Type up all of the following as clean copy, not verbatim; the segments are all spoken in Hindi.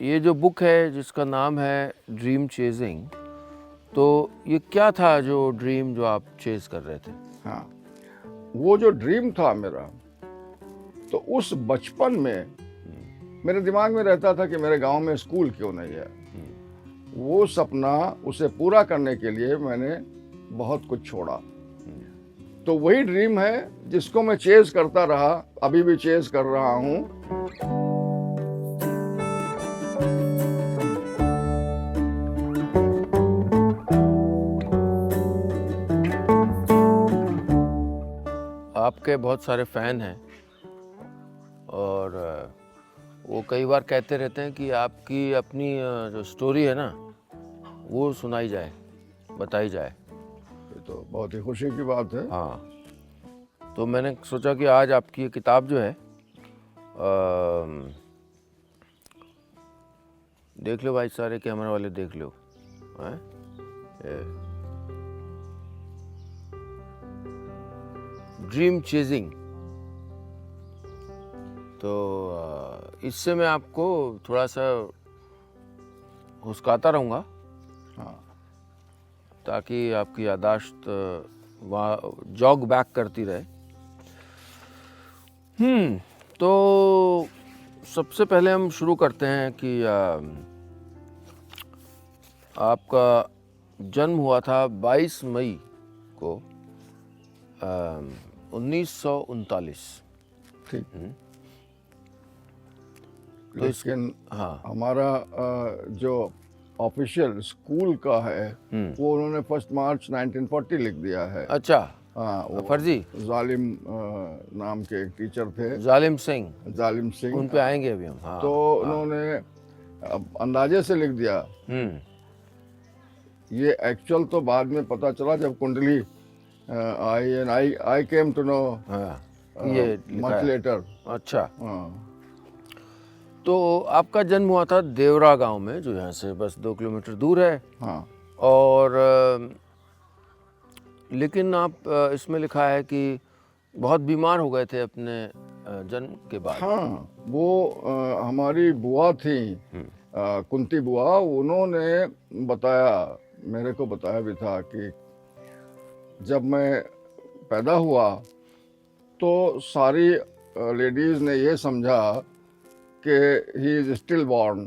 ये जो बुक है जिसका नाम है ड्रीम चेजिंग, तो ये क्या था जो ड्रीम जो आप चेज कर रहे थे? हाँ, वो जो ड्रीम था मेरा, तो उस बचपन में मेरे दिमाग में रहता था कि मेरे गांव में स्कूल क्यों नहीं है। वो सपना, उसे पूरा करने के लिए मैंने बहुत कुछ छोड़ा। तो वही ड्रीम है जिसको मैं चेज करता रहा, अभी भी चेज कर रहा हूँ। आपके बहुत सारे फ़ैन हैं और वो कई बार कहते रहते हैं कि आपकी अपनी जो स्टोरी है ना, वो सुनाई जाए, बताई जाए। ये तो बहुत ही खुशी की बात है। हाँ, तो मैंने सोचा कि आज आपकी ये किताब जो है देख लो भाई, सारे कैमरा वाले देख लो। हैं? Dream chasing. तो इससे मैं आपको थोड़ा सा हुस्काता रहूँगा हाँ, ताकि आपकी यादाश्त वहाँ जॉग बैक करती रहे। तो सबसे पहले हम शुरू करते हैं कि आपका जन्म हुआ था 22 मई को 1939। ठीक। तो लेकिन हाँ, हमारा जो ऑफिशियल स्कूल का है, वो उन्होंने 1 मार्च 1940 लिख दिया है। अच्छा, हाँ, वो फर्जी जालिम नाम के एक टीचर थे, जालिम सिंह, जालिम सिंह। उन पे आएंगे अभी हम। हाँ, तो उन्होंने अंदाजे से लिख दिया। ये एक्चुअल तो बाद में पता चला जब कुंडली आई, and I came to know हाँ, ये लिखा मच है। लेटर। अच्छा, हाँ, तो आपका जन्म हुआ था देवरा गांव में, जो यहाँ से बस 2 किलोमीटर दूर है। हाँ, और लेकिन आप इसमें लिखा है कि बहुत बीमार हो गए थे अपने जन्म के बाद। हाँ। वो हमारी बुआ थी, कुंती बुआ। उन्होंने बताया, मेरे को बताया भी था कि जब मैं पैदा हुआ तो सारी लेडीज ने ये समझा कि ही इज स्टिल बॉर्न,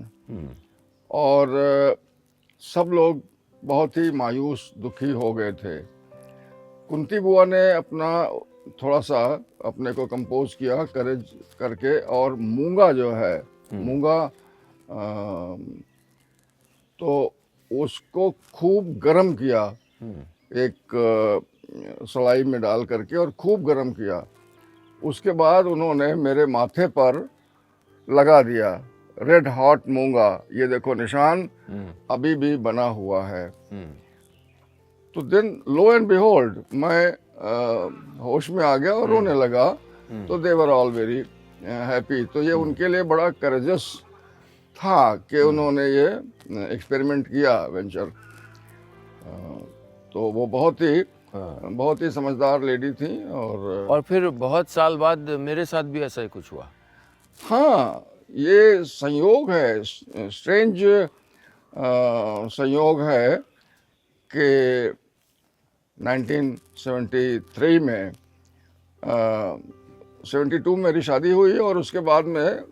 और सब लोग बहुत ही मायूस, दुखी हो गए थे। कुंती बुआ ने अपना थोड़ा सा अपने को कंपोज किया, करेज करके, और मूंगा जो है, मूंगा तो उसको खूब गरम किया, एक सलाई में डाल करके, और खूब गरम किया। उसके बाद उन्होंने मेरे माथे पर लगा दिया, रेड हॉट मूंगा। ये देखो निशान अभी भी बना हुआ है। तो देन लो एंड बिहोल्ड मैं होश में आ गया और रोने लगा। तो दे वर ऑल वेरी हैप्पी। तो ये उनके लिए बड़ा करेजस था कि उन्होंने ये एक्सपेरिमेंट किया, वेंचर। तो वो बहुत ही समझदार लेडी थी। और फिर बहुत साल बाद मेरे साथ भी ऐसा ही कुछ हुआ। हाँ, ये संयोग है, स्ट्रेंज संयोग है कि 1973 में 72 में मेरी शादी हुई, और उसके बाद में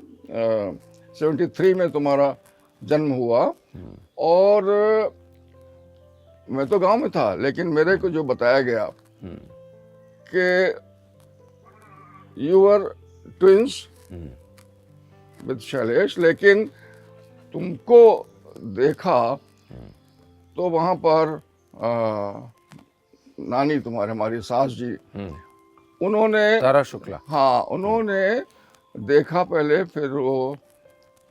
73 में तुम्हारा जन्म हुआ। और मैं तो गांव में था, लेकिन मेरे को जो बताया गया कि you are twins with Shailesh, लेकिन तुमको देखा तो वहां पर नानी तुम्हारे, हमारी सास जी, उन्होंने, तारा शुक्ला, हाँ, उन्होंने देखा पहले। फिर वो,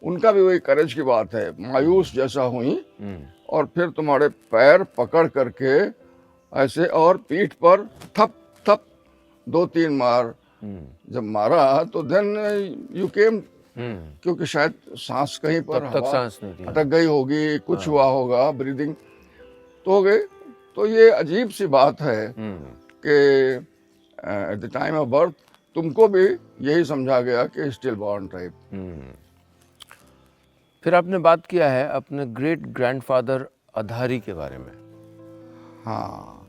उनका भी वही करेज की बात है, मायूस जैसा हुई, और फिर तुम्हारे पैर पकड़ करके ऐसे, और पीठ पर थप थप 2-3 मार। जब मारा तो देन यू केम, क्योंकि शायद सांस कहीं पर तब तक हवा सांस नहीं थी। अटक गई होगी, कुछ हुआ होगा, ब्रीदिंग तो हो गई। तो ये अजीब सी बात है कि at the time of birth तुमको भी यही समझा गया कि स्टिल बॉर्न टाइप। फिर आपने बात किया है अपने ग्रेट ग्रैंडफादर अधारी के बारे में। हाँ।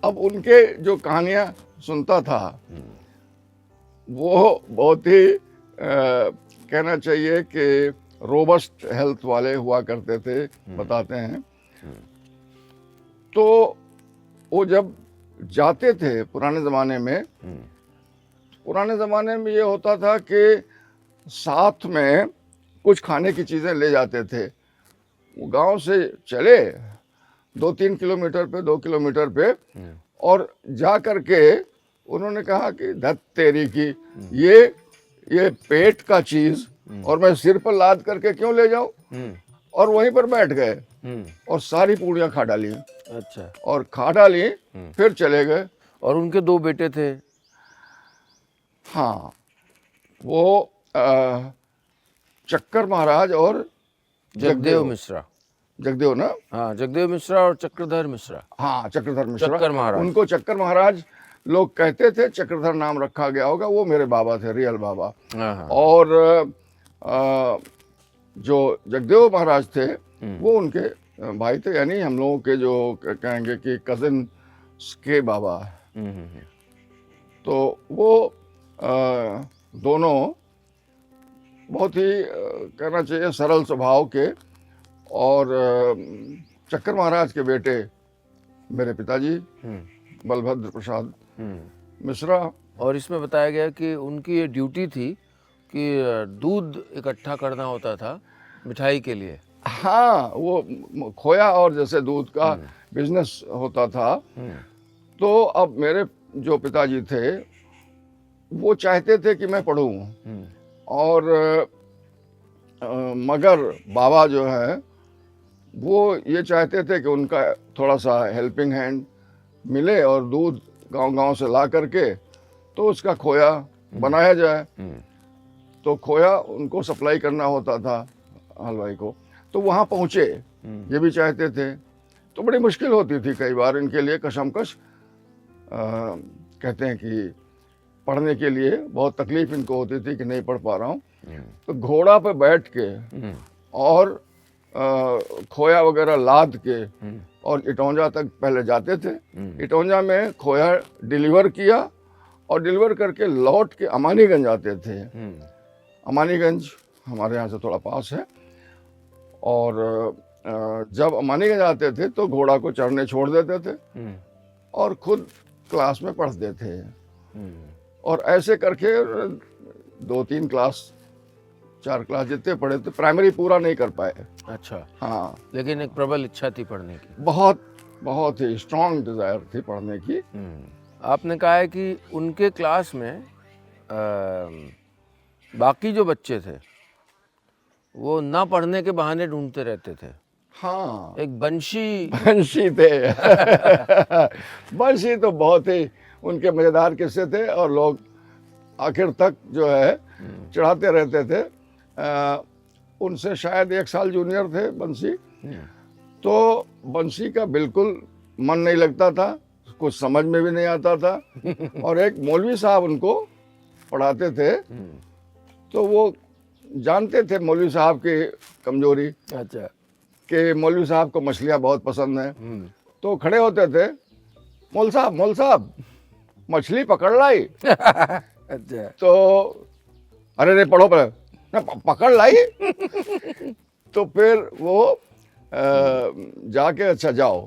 अब उनके जो कहानियाँ सुनता था वो बहुत ही कहना चाहिए कि रोबस्ट हेल्थ वाले हुआ करते थे, बताते हैं। तो वो जब जाते थे पुराने ज़माने में ये होता था कि साथ में कुछ खाने की चीज़ें ले जाते थे। वो गांव से चले 2-3 किलोमीटर पे 2 किलोमीटर पे और जा करके उन्होंने कहा कि धत तेरी की ये पेट का चीज़ और मैं सिर पर लाद करके क्यों ले जाऊं, और वहीं पर बैठ गए और सारी पूड़ियाँ खा डाली। अच्छा। और खा डाली, फिर चले गए। और उनके 2 बेटे थे। हाँ, वो चक्कर महाराज और जगदेव मिश्रा। जगदेव ना, हाँ, जगदेव मिश्रा और चक्रधर मिश्रा। हाँ चक्रधर मिश्रा, चक्कर महाराज। उनको चक्कर महाराज लोग कहते थे, चक्रधर नाम रखा गया होगा। वो मेरे बाबा थे, रियल बाबा। हाँ। और जो जगदेव महाराज थे वो उनके भाई थे, यानी हम लोगों के जो कहेंगे कि कजिन के बाबा। तो वो दोनों बहुत ही कहना चाहिए सरल स्वभाव के, और चक्कर महाराज के बेटे मेरे पिताजी बलभद्र प्रसाद मिश्रा। और इसमें बताया गया कि उनकी ये ड्यूटी थी कि दूध इकट्ठा करना होता था मिठाई के लिए। हाँ, वो खोया और जैसे दूध का बिजनेस होता था। तो अब मेरे जो पिताजी थे वो चाहते थे कि मैं पढ़ूं, और मगर बाबा जो है वो ये चाहते थे कि उनका थोड़ा सा हेल्पिंग हैंड मिले और दूध गांव-गांव से ला करके तो उसका खोया बनाया जाए। तो खोया उनको सप्लाई करना होता था हलवाई को, तो वहाँ पहुँचे, ये भी चाहते थे। तो बड़ी मुश्किल होती थी कई बार इनके लिए, कशमकश। कहते हैं कि पढ़ने के लिए बहुत तकलीफ इनको होती थी कि नहीं पढ़ पा रहा हूँ। तो घोड़ा पे बैठ के और खोया वगैरह लाद के और इटौंजा तक पहले जाते थे। इटौंजा में खोया डिलीवर किया और डिलीवर करके लौट के अमानीगंज आते थे। अमानीगंज हमारे यहाँ से थोड़ा पास है। और जब अमानीगंज आते थे तो घोड़ा को चढ़ने छोड़ देते थे और खुद क्लास में पढ़ते थे। और ऐसे करके 2-3 क्लास 4 क्लास जितने पढ़े थे, प्राइमरी पूरा नहीं कर पाए। अच्छा। हाँ, लेकिन एक प्रबल इच्छा थी पढ़ने की। बहुत ही स्ट्रांग डिजायर थी पढ़ने की। आपने कहा है कि उनके क्लास में बाकी जो बच्चे थे वो ना पढ़ने के बहाने ढूंढते रहते थे। हाँ, एक बंशी थे बंशी तो बहुत ही उनके मजेदार किस्से थे, और लोग आखिर तक जो है चढ़ाते रहते थे। उनसे शायद 1 साल जूनियर थे बंशी। तो बंशी का बिल्कुल मन नहीं लगता था, कुछ समझ में भी नहीं आता था। और एक मौलवी साहब उनको पढ़ाते थे, तो वो जानते थे मौलवी साहब की कमजोरी। अच्छा। कि मौलवी साहब को मछलियाँ बहुत पसंद हैं। तो खड़े होते थे, मौल साहब मछली पकड़ लाई। अच्छा। तो अरे रे पढ़ो पढ़ो, पकड़ लाई। तो फिर वो जाके अच्छा जाओ,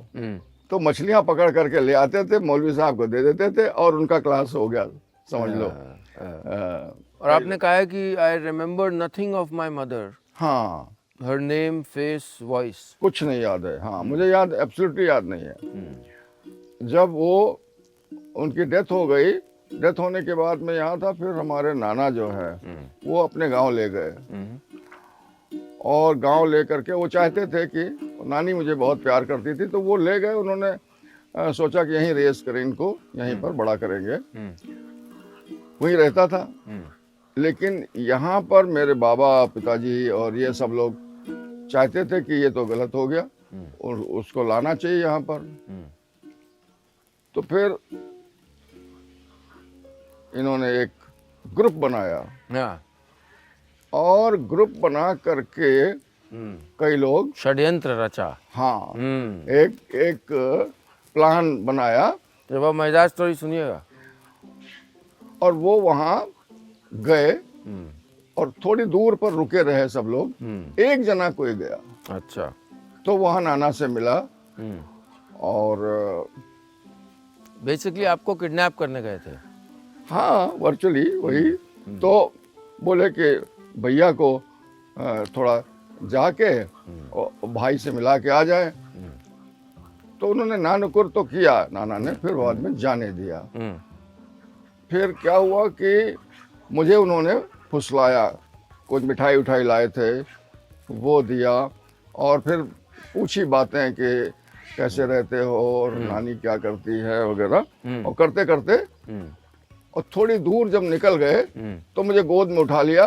तो मछलियाँ पकड़ करके ले आते थे, मौलवी साहब को दे देते थे और उनका क्लास हो गया, समझ लो। और आपने कहा है कि I remember nothing of my mother. हाँ, हर नेम, फेस, वॉइस, कुछ नहीं याद है। हाँ, मुझे याद एब्सोल्युटली याद नहीं है। जब वो उनकी डेथ हो गई, डेथ होने के बाद मैं यहाँ था, फिर हमारे नाना जो है वो अपने गांव ले गए। और गांव ले करके वो चाहते थे कि, नानी मुझे बहुत प्यार करती थी, तो वो ले गए। उन्होंने सोचा कि यहीं रेस करें इनको, यहीं पर बड़ा करेंगे। वहीं रहता था। लेकिन यहाँ पर मेरे बाबा, पिताजी और ये सब लोग चाहते थे कि ये तो गलत हो गया और उसको लाना चाहिए यहाँ पर। तो फिर इन्होंने एक ग्रुप बनाया और ग्रुप बना करके कई लोग, षड्यंत्र रचा। हाँ, एक एक प्लान बनाया जब आप मजेदार स्टोरी सुनिएगा। और वो वहाँ गए और थोड़ी दूर पर रुके रहे सब लोग। एक जना कोई गया, अच्छा। तो वहाँ नाना से मिला और बेसिकली आपको किडनैप करने गए थे। हाँ, वर्चुअली वही। तो बोले कि भैया को थोड़ा जाके और भाई से मिला के आ जाए। तो उन्होंने नानुकुर तो किया नाना ने, फिर बाद में जाने दिया। फिर क्या हुआ कि मुझे उन्होंने फुसलाया, कुछ मिठाई उठाई लाए थे वो दिया और फिर पूछी बातें कि कैसे रहते हो और नानी क्या करती है वगैरह। और करते करते और थोड़ी दूर जब निकल गए तो मुझे गोद में उठा लिया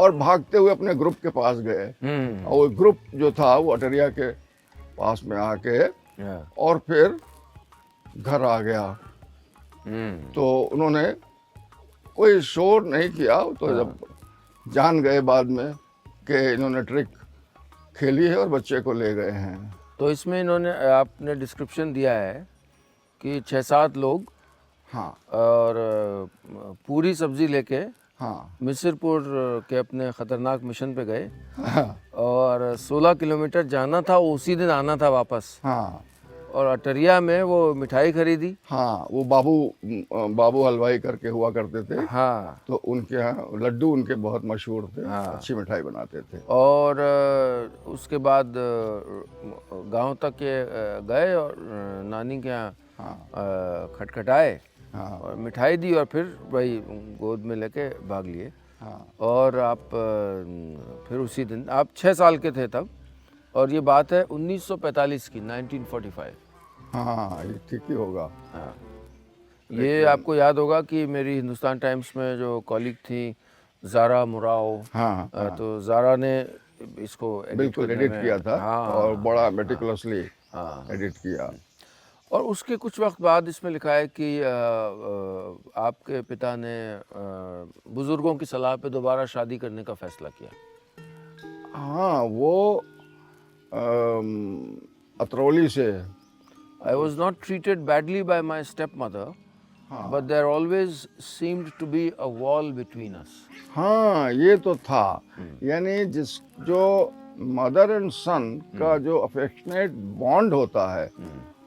और भागते हुए अपने ग्रुप के पास गए। और वो ग्रुप जो था वो अटरिया के पास में आके और फिर घर आ गया। तो उन्होंने कोई शोर नहीं किया। तो जब जान गए बाद में कि इन्होंने ट्रिक खेली है और बच्चे को ले गए हैं। तो इसमें इन्होंने, आपने डिस्क्रिप्शन दिया है कि 6-7 लोग, हाँ, और पूरी सब्जी लेके हाँ, मिसिरपुर के अपने ख़तरनाक मिशन पे गए हाँ, और 16 किलोमीटर जाना था, उसी दिन आना था वापस। हाँ, और अटरिया में वो मिठाई खरीदी। हाँ, वो बाबू हलवाई करके हुआ करते थे। हाँ। तो उनके यहाँ लड्डू उनके बहुत मशहूर थे। हाँ। अच्छी मिठाई बनाते थे। और उसके बाद गांव तक के गए और नानी के यहाँ खटखटाए और मिठाई दी और फिर वही गोद में लेके भाग लिए। और आप फिर उसी दिन, आप 6 साल के थे तब, और ये बात है 1945 की, 1945। हाँ, ये ठीक ही होगा। हाँ, ये आपको याद होगा कि मेरी हिंदुस्तान टाइम्स में जो कॉलीग थी ज़ारा मुराओ, हाँ, तो ज़ारा ने इसको बिल्कुल एडिट किया था। हाँ, और बड़ा मेटिकुलसली हाँ, एडिट किया। और उसके कुछ वक्त बाद इसमें लिखा है कि आपके पिता ने बुज़ुर्गों की सलाह पे दोबारा शादी करने का फैसला किया। हाँ, वो अतरौली से। I was not treated badly by my stepmother, but there always seemed to be a wall between us. हाँ, ये तो था। यानी जो मदर एंड सन का जो अफेक्शनेट बॉन्ड होता है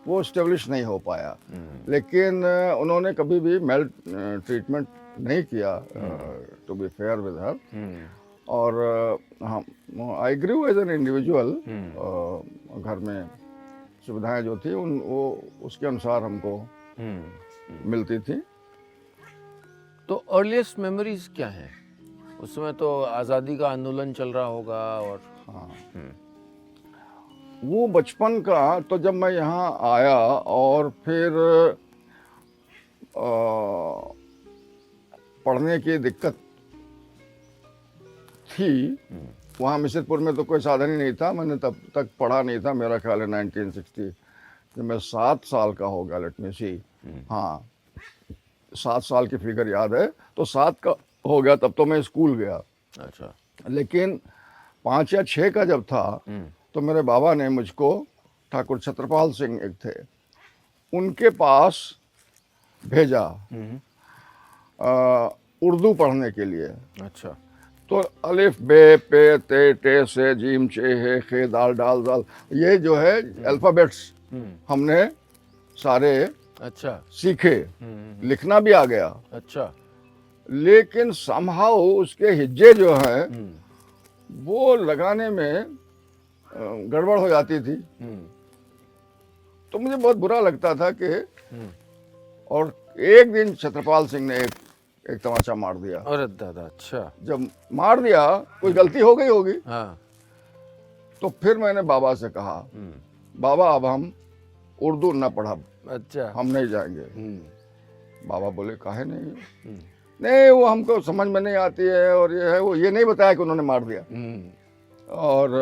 वो स्टेब्लिश नहीं हो पाया। लेकिन उन्होंने कभी भी मेल ट्रीटमेंट नहीं किया, to be fair with her. और I grew as an individual. घर में सुविधाएं जो थी वो उसके अनुसार हमको मिलती थी। तो अर्लीस्ट मेमोरीज क्या हैं? उस समय तो आज़ादी का आंदोलन चल रहा होगा। और हाँ, वो बचपन का तो जब मैं यहाँ आया और फिर पढ़ने की दिक्कत थी। वहाँ मिसिरपुर में तो कोई साधन ही नहीं था। मैंने तब तक पढ़ा नहीं था। मेरा ख्याल है 1960 जब मैं 7 साल का हो गया। लेट मी सी, हाँ, 7 साल की फिगर याद है। तो 7 का हो गया तब तो मैं स्कूल गया। अच्छा। लेकिन 5 या 6 का जब था तो मेरे बाबा ने मुझको, ठाकुर छत्रपाल सिंह एक थे, उनके पास भेजा उर्दू पढ़ने के लिए। अच्छा। तो अलिफ बे पे ते टे से जीम चे हे खे दाल डाल दाल, ये जो है अल्फ़ाबेट्स हमने सारे अच्छा सीखे। लिखना भी आ गया। अच्छा। लेकिन समहाउ उसके हिज्जे जो हैं वो लगाने में गड़बड़ हो जाती थी। तो मुझे बहुत बुरा लगता था कि, और एक दिन छत्रपाल सिंह ने एक तमाचा मार दिया। अरे दादा। अच्छा। जब मार दिया, कोई गलती हो गई होगी। हाँ। तो फिर मैंने बाबा से कहा, बाबा अब हम उर्दू न पढ़ा, अच्छा, हम नहीं जाएंगे। बाबा बोले काहे नहीं? नहीं, वो हमको समझ में नहीं आती है और ये है वो, ये नहीं बताया कि उन्होंने मार दिया। और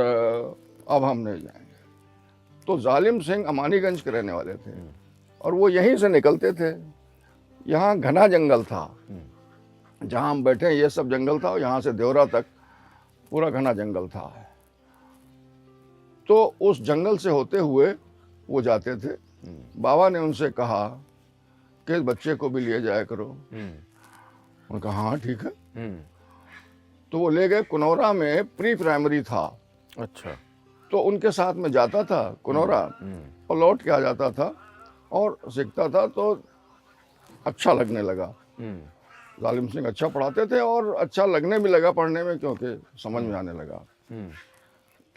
अब हम नहीं जाएंगे। तो जालिम सिंह अमानीगंज के रहने वाले थे और वो यहीं से निकलते थे। यहाँ घना जंगल था, जहाँ हम बैठे ये सब जंगल था। और यहाँ से देवरा तक पूरा घना जंगल था। तो उस जंगल से होते हुए वो जाते थे। बाबा ने उनसे कहा कि इस बच्चे को भी लिए जाया करो। उन्होंने कहा हाँ ठीक है। तो वो ले गए। कुनौरा में प्री प्राइमरी था, अच्छा। तो उनके साथ में जाता था कुनौरा और लौट के आ जाता था और सीखता था। तो अच्छा लगने लगा। जालिम सिंह अच्छा पढ़ाते थे और अच्छा लगने भी लगा पढ़ने में, क्योंकि समझ में आने लगा।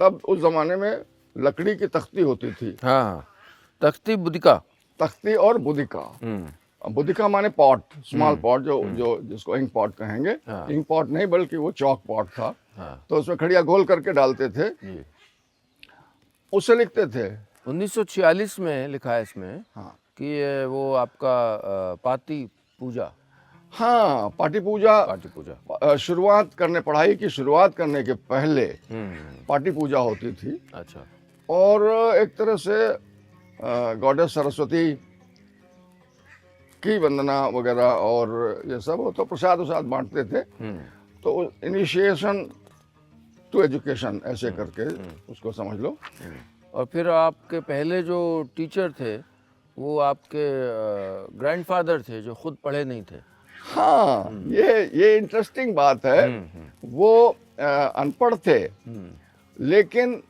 तब उस जमाने में लकड़ी की तख्ती होती थी। हाँ, तख्ती बुदिका। तख्ती और बुदिका। बुदिका माने पॉट, स्मॉल पॉट, जो जिसको इंक पॉट कहेंगे। हाँ। इंक पॉट नहीं बल्कि वो चौक पॉट था। हाँ। तो उसमें खड़िया घोल करके डालते थे, जी। उससे लिखते थे। 1946 में लिखा है इसमें हाँ कि ये वो आपका पाती पूजा। हाँ, पाटी पूजा। पाटी पूजा। शुरुआत करने, पढ़ाई की शुरुआत करने के पहले पाटी पूजा होती थी। अच्छा। और एक तरह से गॉडेस सरस्वती की वंदना वगैरह और ये सब हो, तो प्रसाद वसाद बांटते थे। तो इनिशिएशन टू एजुकेशन ऐसे करके उसको समझ लो। और फिर आपके पहले जो टीचर थे वो आपके ग्रैंडफादर थे, जो खुद पढ़े नहीं थे। हाँ, ये इंटरेस्टिंग बात है। वो अनपढ़ थे, लेकिन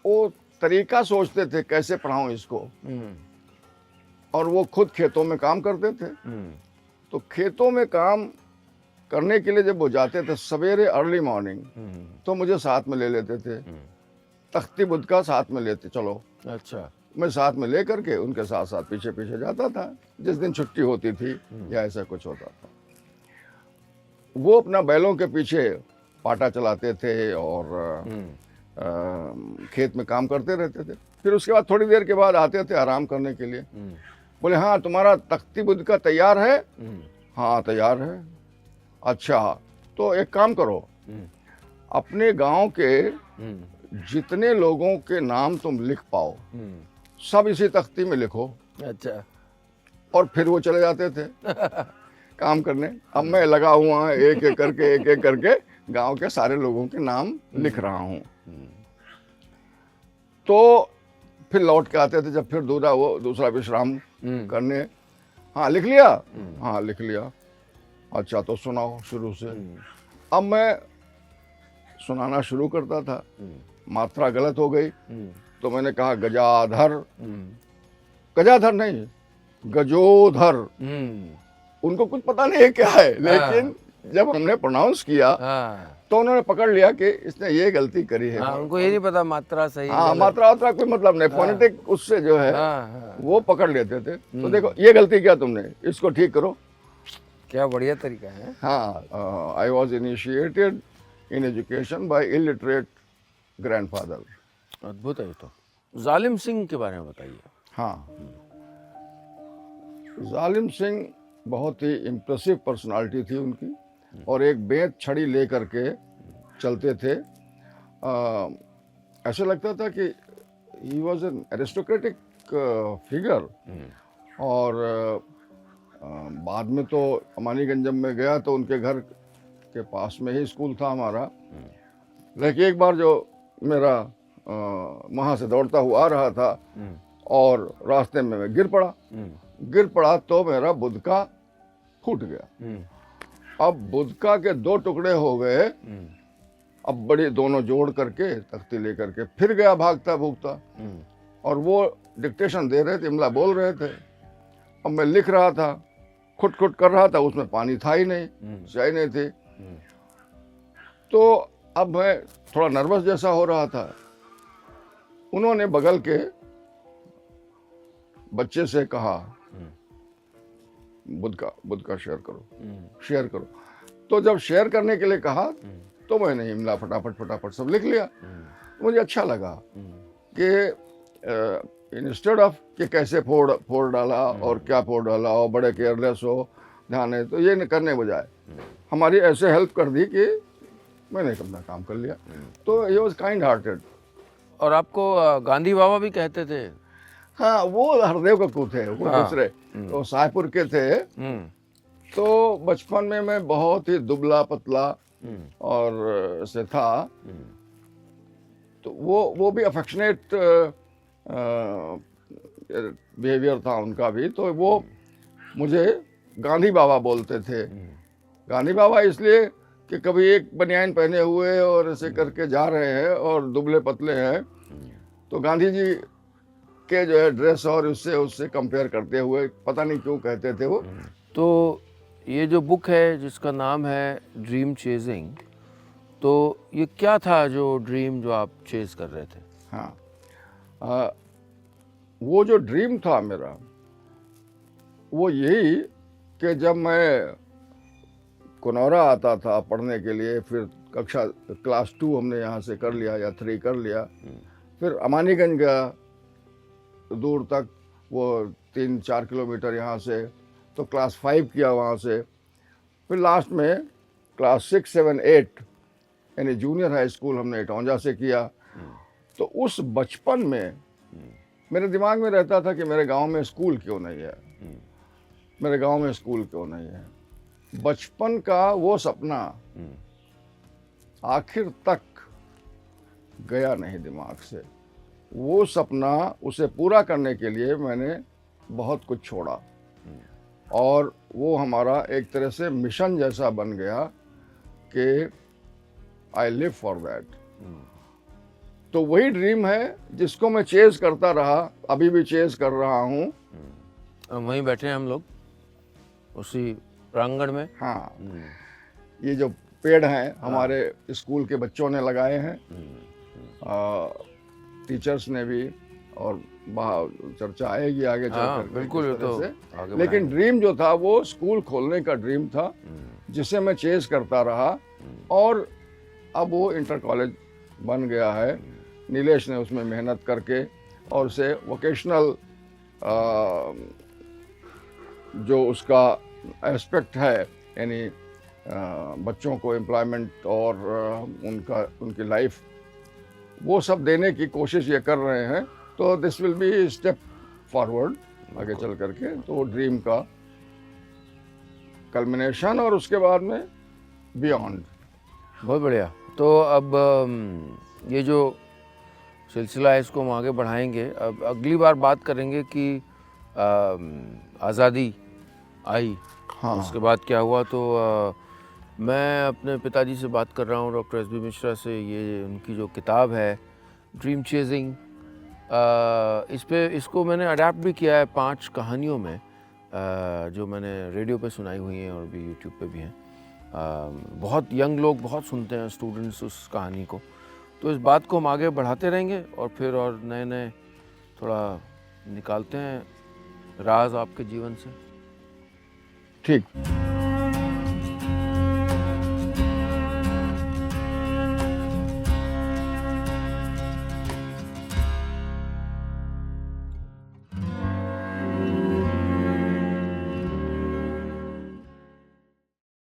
वो तरीका सोचते थे कैसे पढ़ाऊं इसको। और वो खुद खेतों में काम करते थे। तो खेतों में काम करने के लिए जब वो जाते थे सवेरे अर्ली मॉर्निंग, तो मुझे साथ में ले लेते थे। तख्ती बुदका साथ में लेते, चलो। अच्छा। मैं साथ में ले करके उनके साथ साथ पीछे पीछे जाता था जिस दिन छुट्टी होती थी या ऐसा कुछ होता था। वो अपना बैलों के पीछे पाटा चलाते थे और खेत में काम करते रहते थे। फिर उसके बाद थोड़ी देर के बाद आते थे आराम करने के लिए। बोले हाँ तुम्हारा तख्ती बुदका तैयार है? हाँ तैयार है। अच्छा, तो एक काम करो, अपने गांव के जितने लोगों के नाम तुम लिख पाओ सब इसी तख्ती में लिखो। अच्छा। और फिर वो चले जाते थे काम करने। अब मैं लगा हुआ एक एक करके गांव के सारे लोगों के नाम लिख रहा हूं। तो फिर लौट के आते थे जब फिर दूसरा विश्राम करने। हाँ लिख लिया? हाँ लिख लिया। अच्छा तो सुनाओ शुरू से। अब मैं सुनाना शुरू करता था, मात्रा गलत हो गई तो मैंने कहा गजाधर। गजाधर नहीं, गजोधर। उनको कुछ पता नहीं है क्या है, लेकिन जब हमने प्रोनाउंस किया तो उन्होंने पकड़ लिया कि इसने ये गलती करी है। उनको ये नहीं पता मात्रा सही। हाँ, मात्रा कोई मतलब नहीं, फोनेटिक उससे जो है वो पकड़ लेते थे। तो देखो ये गलती किया तुमने, इसको ठीक करो। क्या बढ़िया तरीका है। हाँ, I was initiated in education by illiterate grandfather. अद्भुत है। तो जालिम सिंह के बारे में बताइए। हाँ, जालिम सिंह बहुत ही इम्प्रेसिव पर्सनालिटी थी उनकी। और एक बेत छड़ी ले करके चलते थे। ऐसा लगता था कि he was an aristocratic figure. और बाद में तो अमानीगंज जब मैं गया तो उनके घर के पास में ही स्कूल था हमारा। लेकिन एक बार जो मेरा वहाँ से दौड़ता हुआ आ रहा था और रास्ते में मैं गिर पड़ा तो मेरा बुदका फूट गया। अब बुदका के 2 टुकड़े हो गए। अब बड़ी दोनों जोड़ करके तख्ती ले करके फिर गया भागता भूगता। और वो डिक्टेशन दे रहे थे, इमला बोल रहे थे। अब मैं लिख रहा था, खुट कर रहा था, उसमें पानी था ही नहीं, स्याही नहीं थी। तो अब मैं थोड़ा नर्वस जैसा हो रहा था। उन्होंने बगल के बच्चे से कहा बुदका शेयर करो। तो जब शेयर करने के लिए कहा तो मैंने इमला फटाफट सब लिख लिया। मुझे अच्छा लगा कि इंस्टेड ऑफ कि कैसे फोड़ डाला और क्या फोड़ डाला और बड़े केयरलेस हो, ध्यान है, तो ये करने बजाय हमारी ऐसे हेल्प कर दी कि मैंने अपना काम कर लिया। तो ही वॉज काइंड हार्टेड। और आपको गांधी बाबा भी कहते थे? हाँ, वो हरदेव कक्कू थे, वो दूसरे तो सायपुर के थे। तो बचपन में मैं बहुत ही दुबला पतला और से था, तो वो भी अफेक्शनेट बिहेवियर था उनका भी। तो वो मुझे गांधी बाबा बोलते थे। गांधी बाबा इसलिए कि कभी एक बनियान पहने हुए और ऐसे करके जा रहे हैं और दुबले पतले हैं, तो गांधी जी के जो है ड्रेस और उससे कंपेयर करते हुए पता नहीं क्यों कहते थे वो। तो ये जो बुक है जिसका नाम है ड्रीम चेजिंग, तो ये क्या था जो ड्रीम जो आप चेज कर रहे थे? हाँ, वो जो ड्रीम था मेरा, वो यही कि जब मैं कुनौरा आता था पढ़ने के लिए, फिर क्लास 2 हमने यहाँ से कर लिया या 3 कर लिया, फिर अमानीगंज गया दूर तक, वो 3-4 किलोमीटर यहाँ से, तो क्लास 5 किया वहाँ से, फिर लास्ट में क्लास 6, 7, 8 यानी जूनियर हाई स्कूल हमने इटौंजा से किया। तो उस बचपन में मेरे दिमाग में रहता था कि मेरे गांव में स्कूल क्यों नहीं है, मेरे गांव में स्कूल क्यों नहीं है। बचपन का वो सपना आखिर तक गया नहीं दिमाग से। वो सपना, उसे पूरा करने के लिए मैंने बहुत कुछ छोड़ा, और वो हमारा एक तरह से मिशन जैसा बन गया कि आई लिव फॉर दैट। तो वही ड्रीम है जिसको मैं चेज करता रहा, अभी भी चेज कर रहा हूँ। वहीं बैठे हैं हम लोग उसी प्रांगण में। हाँ, ये जो पेड़ हैं हमारे स्कूल के बच्चों ने लगाए हैं, टीचर्स ने भी, और चर्चा आएगी आगे चल कर बिल्कुल। किस तरह तो से। आगे लेकिन ड्रीम जो था वो स्कूल खोलने का ड्रीम था, जिसे मैं चेज करता रहा, और अब वो इंटर कॉलेज बन गया है। नीलेश ने उसमें मेहनत करके और उसे वोकेशनल जो उसका एस्पेक्ट है, यानी बच्चों को एम्प्लॉयमेंट और उनकी लाइफ, वो सब देने की कोशिश ये कर रहे हैं। तो this will be step forward आगे चल करके, तो ड्रीम का कल्मिनेशन और उसके बाद में बियॉन्ड। बहुत बढ़िया। तो अब ये जो सिलसिला है इसको हम आगे बढ़ाएंगे। अब अगली बार बात करेंगे कि आज़ादी आई, हाँ, उसके बाद क्या हुआ। तो मैं अपने पिताजी से बात कर रहा हूँ, डॉक्टर एस बी मिश्रा से। ये उनकी जो किताब है ड्रीम चेजिंग, इसको मैंने अडेप्ट भी किया है 5 कहानियों में, जो मैंने रेडियो पे सुनाई हुई हैं और भी यूट्यूब पे भी हैं। बहुत यंग लोग बहुत सुनते हैं, स्टूडेंट्स, उस कहानी को। तो इस बात को हम आगे बढ़ाते रहेंगे और फिर और नए थोड़ा निकालते हैं राज आपके जीवन से। ठीक।